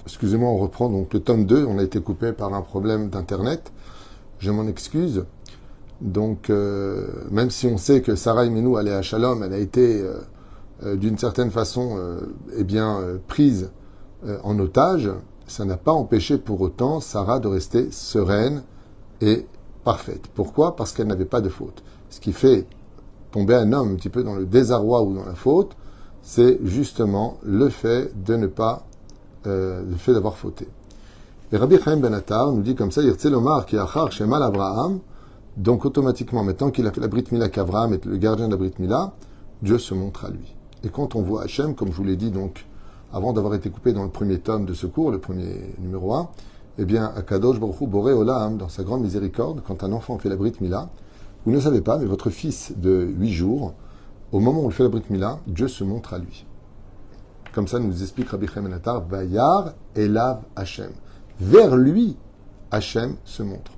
Excusez-moi, on reprend donc le tome 2. On a été coupé par un problème d'internet. Je m'en excuse. Donc, même si on sait que Sarah Imenu, elle est à Shalom, elle a été d'une certaine façon prise en otage, ça n'a pas empêché pour autant Sarah de rester sereine et parfaite. Pourquoi? Parce qu'elle n'avait pas de faute. Ce qui fait tomber un homme un petit peu dans le désarroi ou dans la faute, c'est justement le fait de ne pas, le fait d'avoir fauté. Et Rabbi Chaim Ben Attar nous dit comme ça, Yirtzel Omar ki achar shemal Abraham, donc automatiquement, maintenant qu'il a fait la Brit Mila qu'Abraham est le gardien de la Brit Mila, Dieu se montre à lui. Et quand on voit Hachem, comme je vous l'ai dit donc, avant d'avoir été coupé dans le premier tome de ce cours, le premier numéro 1, eh bien, Akadosh Baruch Hu Boré Olam, dans sa grande miséricorde, quand un enfant fait la Brit Mila, vous ne savez pas, mais votre fils de 8 jours, au moment où il fait la Brit Mila, Dieu se montre à lui. Comme ça nous explique Rabbi Chaim Ben Attar, Vayar Elav Hachem. Vers lui, Hachem se montre.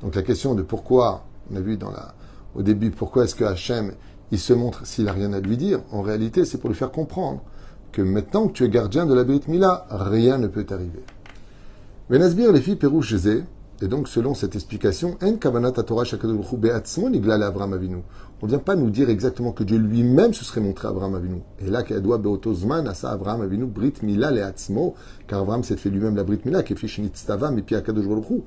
Donc la question de pourquoi, on a vu au début, pourquoi est-ce que Hachem, il se montre s'il n'a rien à lui dire, en réalité, c'est pour lui faire comprendre que maintenant que tu es gardien de la Brit Mila, rien ne peut t'arriver. Venasbir les filles Pérouche Zé, et donc selon cette explication, En Kavanat Torah Shakadosh Baruch Hu Be'atzmo Nigla Avraham Avinu. On ne vient pas nous dire exactement que Dieu lui-même se serait montré à Avraham Avinu. Et là, Kayadwa Be'otozman Asa Avraham Avinu Brit Mila Le'atzmo, car Avraham s'est fait lui-même la Brit Mila, qui est fait Shinitstavam et puis Akadosh Baruch Hu,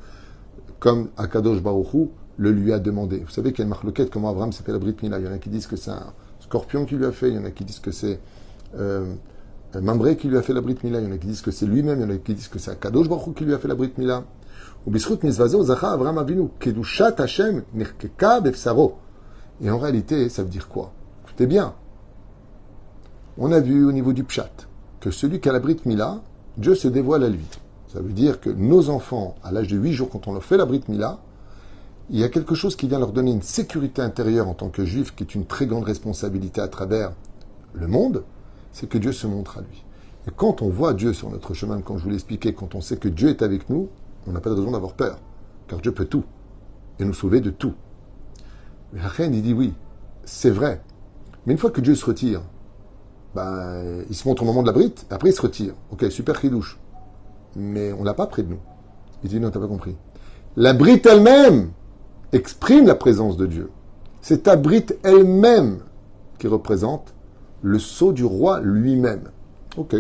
comme Akadosh Baruch Hu le lui a demandé. Vous savez qu'il y a une marloquette comment Avraham s'est fait la Brit Mila. Il y en a qui disent que c'est un scorpion qui lui a fait, il y en a qui disent que c'est Mamré qui lui a fait la Brit Mila, il y en a qui disent que c'est lui-même, il y en a qui disent que c'est Akadosh Baruch Hu qui lui a fait la Brit Mila. Et en réalité, ça veut dire quoi? Écoutez bien. On a vu au niveau du Pshat que celui qui a la Brit Mila, Dieu se dévoile à lui. Ça veut dire que nos enfants, à l'âge de 8 jours, quand on leur fait la Brit Mila, il y a quelque chose qui vient leur donner une sécurité intérieure en tant que juif, qui est une très grande responsabilité à travers le monde, c'est que Dieu se montre à lui. Et quand on voit Dieu sur notre chemin, comme je vous l'ai expliqué, quand on sait que Dieu est avec nous, on n'a pas de raison d'avoir peur, car Dieu peut tout, et nous sauver de tout. Mais la reine, il dit oui, c'est vrai. Mais une fois que Dieu se retire, il se montre au moment de la brite, et après il se retire. Ok, super chidouche. Mais on l'a pas près de nous. Il dit non, t'as pas compris. La brite elle-même exprime la présence de Dieu. C'est ta brite elle-même qui représente le sceau du roi lui-même. Ok.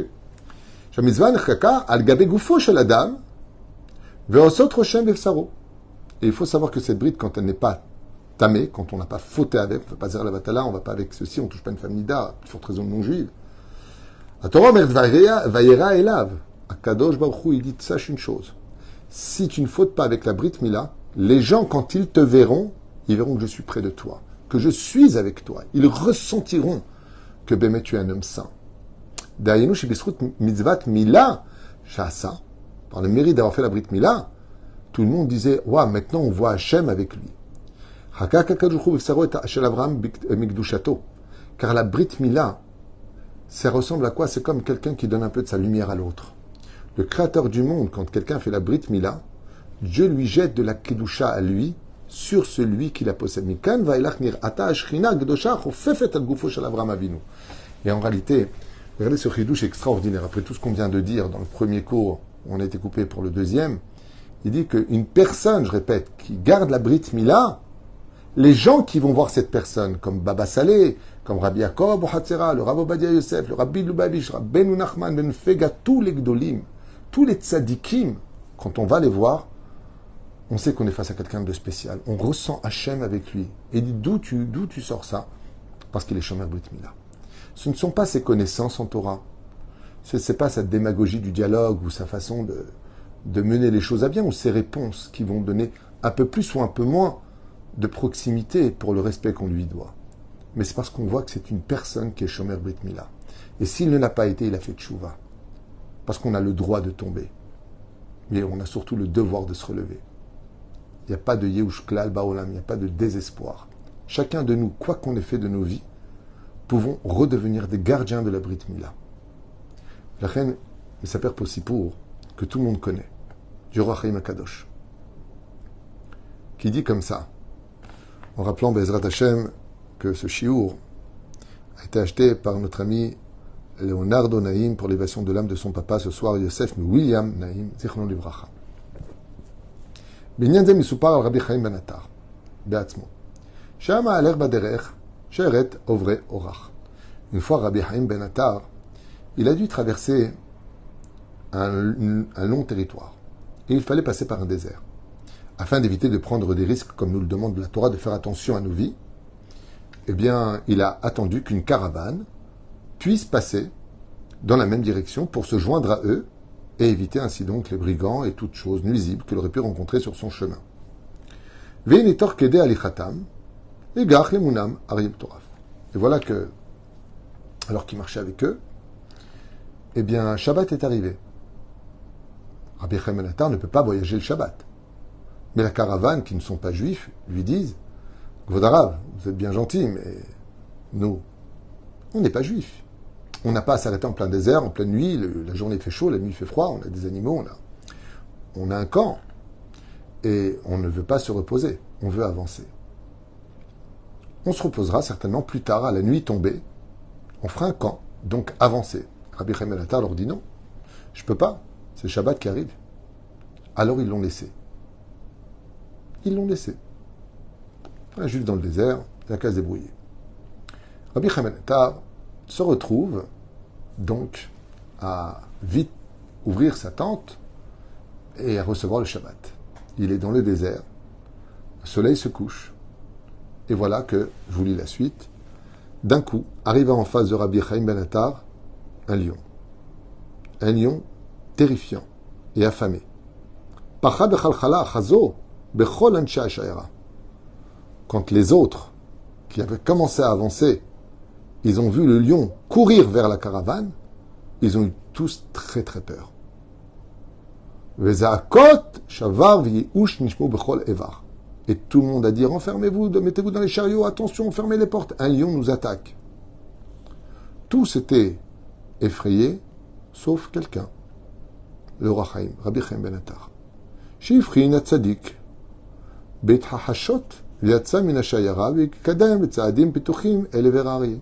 Shamizvan chaka al gabe gufo shel adam. Et il faut savoir que cette bride, quand elle n'est pas tamée, quand on n'a pas fauté avec, on ne fait pas zéro la batala, on ne va pas avec ceci, on ne touche pas une famille d'art, plus forte raison non juive. À Torah, Vayera Elav, à Kadosh Baruch Hu, il dit, sache une chose. Si tu ne fautes pas avec la Brit Mila, les gens, quand ils te verront, ils verront que je suis près de toi, que je suis avec toi. Ils ressentiront que Bémet, tu es un homme saint. Da'ayenu shibisrut mitzvat Mila, sha'asa. Par le mérite d'avoir fait la Brit Mila, tout le monde disait, waouh, maintenant on voit Hachem avec lui. Car la Brit Mila, ça ressemble à quoi? C'est comme quelqu'un qui donne un peu de sa lumière à l'autre. Le créateur du monde, quand quelqu'un fait la Brit Mila, Dieu lui jette de la Kedusha à lui sur celui qui la possède. Et en réalité, regardez ce chidouche extraordinaire. Après tout ce qu'on vient de dire dans le premier cours, on a été coupé pour le deuxième, il dit qu'une personne, je répète, qui garde la Brit Mila, les gens qui vont voir cette personne, comme Baba Saleh, comme Rabbi Yaakov Hatzera, le Rav Obadia Yosef, le Rabbi Lubavitch, Rabbeinu Nachman Ben Fega, tous les Gdolim, tous les tzadikim, quand on va les voir, on sait qu'on est face à quelqu'un de spécial. On ressent Hachem avec lui. Et il dit, d'où tu sors ça? Parce qu'il est Shomer Brit Mila. Ce ne sont pas ses connaissances en Torah. Ce n'est pas sa démagogie du dialogue ou sa façon de mener les choses à bien ou ses réponses qui vont donner un peu plus ou un peu moins de proximité pour le respect qu'on lui doit. Mais c'est parce qu'on voit que c'est une personne qui est Shomer Brit Mila. Et s'il ne l'a pas été, il a fait tchouva. Parce qu'on a le droit de tomber. Mais on a surtout le devoir de se relever. Il n'y a pas de Yehush Klal Baolam, il n'y a pas de désespoir. Chacun de nous, quoi qu'on ait fait de nos vies, pouvons redevenir des gardiens de la Brit Mila. La reine, mais ça perd aussi pour que tout le monde connaît, du Roi Chaim Akadosh, qui dit comme ça, en rappelant Bezrat Hashem que ce chiour a été acheté par notre ami Leonardo Naïm pour l'élévation de l'âme de son papa ce soir, Yosef William Naïm, Zichron Livracha. בעניין זה מסופר על רבי חיים בן עטר בעצמו. שהיה מהלך בדרך שרת עוברי אורח. Une fois, Rabbi Chaim ben Attar, il a dû traverser un long territoire. Et il fallait passer par un désert. Afin d'éviter de prendre des risques, comme nous le demande la Torah, de faire attention à nos vies, eh bien, il a attendu qu'une caravane puisse passer dans la même direction pour se joindre à eux et éviter ainsi donc les brigands et toutes choses nuisibles qu'il aurait pu rencontrer sur son chemin. Et voilà que, alors qu'il marchait avec eux, eh bien, Shabbat est arrivé. Rabbi Chaim ben Attar ne peut pas voyager le Shabbat. Mais la caravane, qui ne sont pas juifs, lui disent « Kvodarav, vous êtes bien gentil, mais nous, on n'est pas juifs. On n'a pas à s'arrêter en plein désert, en pleine nuit, la journée fait chaud, la nuit fait froid, on a des animaux, on a un camp. Et on ne veut pas se reposer, on veut avancer. On se reposera certainement plus tard, à la nuit tombée. On fera un camp, donc avancer. » Rabbi Chaim ben Attar leur dit « Non, je ne peux pas, c'est le Shabbat qui arrive. » Alors ils l'ont laissé. Ils l'ont laissé. Un juif dans le désert, il n'a qu'à se débrouiller. Rabbi Chaim ben Attar se retrouve donc à vite ouvrir sa tente et à recevoir le Shabbat. Il est dans le désert, le soleil se couche, et voilà que, je vous lis la suite, d'un coup, arriva en face de Rabbi Chaim ben Attar un lion. Un lion terrifiant et affamé. Quand les autres, qui avaient commencé à avancer, ils ont vu le lion courir vers la caravane, ils ont eu tous très très peur. Et tout le monde a dit, renfermez-vous, mettez-vous dans les chariots, attention, fermez les portes, un lion nous attaque. Tous étaient effrayés, sauf quelqu'un, le roi Chaim, Rabbi Chaim ben Attar. שהבחין הצדיק בהתחשות ויצא מן השיירה והתקדם בצעדים פתוחים אל עבר האריה.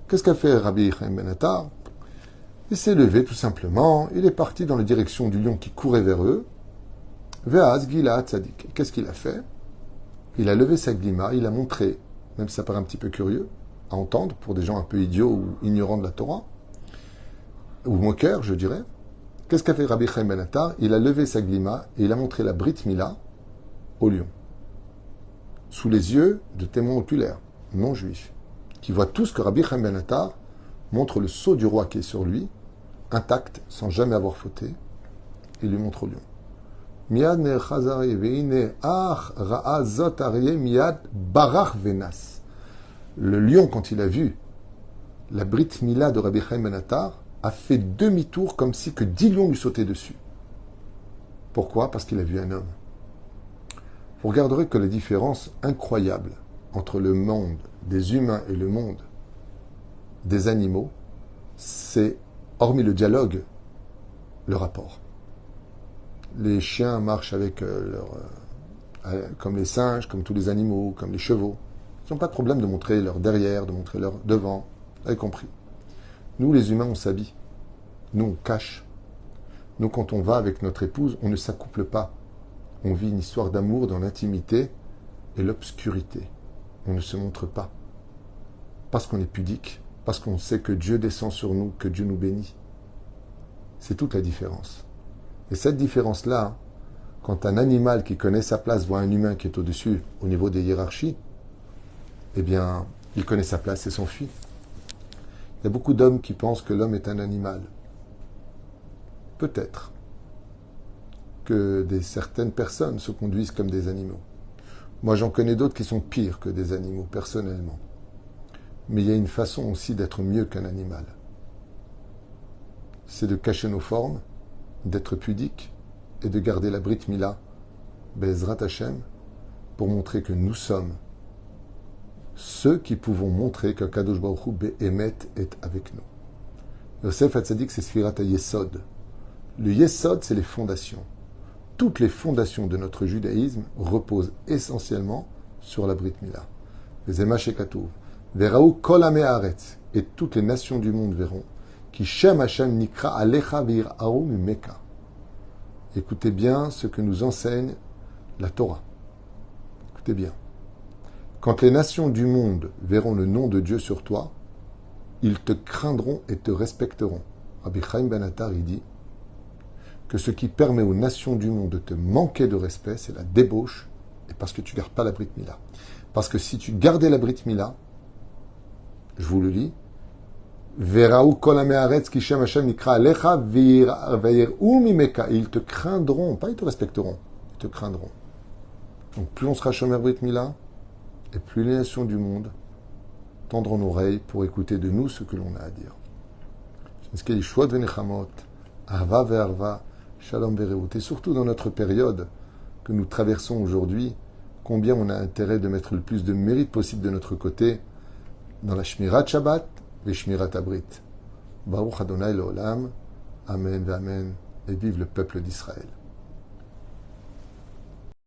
Qu'est-ce qu'a fait Rabbi Chaim ben Attar? Il s'est levé tout simplement, il est parti dans la direction du lion qui courait vers eux. Ve'az gila tzadik. Qu'est-ce qu'il a fait? Il a levé sa glima, il a montré, même si ça paraît un petit peu curieux à entendre pour des gens un peu idiots ou ignorants de la Torah, ou moqueurs, je dirais. Qu'est-ce qu'a fait Rabbi Chaim ben Attar? Il a levé sa glima et il a montré la Brit Mila au lion, sous les yeux de témoins oculaires, non juifs, qui voient tous que Rabbi Chaim ben Attar montre le sceau du roi qui est sur lui, intact, sans jamais avoir fauté, et lui montre au lion. Miad ne'chazari ve'ine ach ra'a zot aryeh miad barach venas. Le lion, quand il a vu la Brit Mila de Rabbi Chaim ben Attar, a fait demi-tour comme si que 10 lions lui sautaient dessus. Pourquoi? Parce qu'il a vu un homme. Vous regarderez que la différence incroyable entre le monde des humains et le monde des animaux, c'est, hormis le dialogue, le rapport. Les chiens marchent avec comme les singes, comme tous les animaux, comme les chevaux. Ils n'ont pas de problème de montrer leur derrière, de montrer leur devant. Vous avez compris. Nous, les humains, on s'habille. Nous, on cache. Nous, quand on va avec notre épouse, on ne s'accouple pas. On vit une histoire d'amour dans l'intimité et l'obscurité. On ne se montre pas. Parce qu'on est pudique, parce qu'on sait que Dieu descend sur nous, que Dieu nous bénit. C'est toute la différence. Et cette différence-là, quand un animal qui connaît sa place voit un humain qui est au-dessus, au niveau des hiérarchies, eh bien, il connaît sa place et s'enfuit. Il y a beaucoup d'hommes qui pensent que l'homme est un animal. Peut-être que certaines personnes se conduisent comme des animaux. Moi, j'en connais d'autres qui sont pires que des animaux, personnellement. Mais il y a une façon aussi d'être mieux qu'un animal. C'est de cacher nos formes, d'être pudique et de garder la Brit Mila, Bezrat Hashem, pour montrer que nous sommes ceux qui pouvons montrer que Kadosh Baruch Hu Be'emet est avec nous. Yosef Hatzadik, c'est Sfirat HaYesod. Le Yesod, c'est les fondations. Toutes les fondations de notre judaïsme reposent essentiellement sur la Brit Mila. Les Ema Shekatuv, Veraou Kol Amei Haaretz, et toutes les nations du monde verront Ki Shem Hashem Nikra Alecha Ve'ir'aru Mimeka. Écoutez bien ce que nous enseigne la Torah. Écoutez bien. Quand les nations du monde verront le nom de Dieu sur toi, ils te craindront et te respecteront. Rabbi Chaim Ben Attar, il dit que ce qui permet aux nations du monde de te manquer de respect, c'est la débauche, et parce que tu ne gardes pas la Brit Mila. Parce que si tu gardais la Brit Mila, je vous le lis, Veraou kol ha'me'aretz ki Shem Hashem nikra alecha ve'yir'u mimeka. Et ils te craindront, pas ils te respecteront, ils te craindront. Donc plus on sera shomer Brit Mila, et plus les nations du monde tendront l'oreille pour écouter de nous ce que l'on a à dire. Et surtout dans notre période que nous traversons aujourd'hui, combien on a intérêt de mettre le plus de mérite possible de notre côté dans la Shmirat Shabbat et Shmirat Abrit. Baruch Adonai Leolam. Amen, Amen. Et vive le peuple d'Israël.